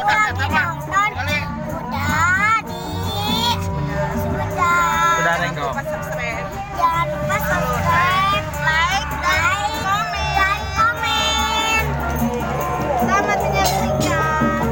lagi nonton udah di Sumedang. Udah Renggong. Jangan lupa subscribe, like, komen. Selamat menyaksikan.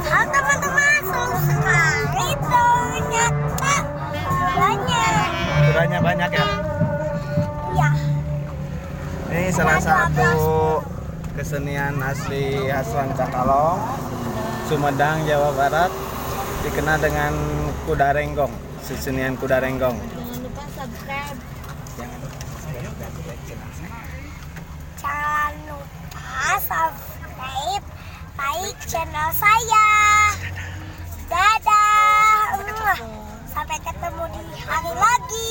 Halo teman-teman, selalu sekali ternyata banyak. Kudanya banyak ya. Iya. Ini salah satu kesenian asli Aswan Cakalong, Sumedang, Jawa Barat, dikenal dengan kuda renggong, kesenian kuda renggong. Jangan lupa subscribe. Jangan lupa subscribe, like channel saya. Dadah. Sampai ketemu di hari lagi.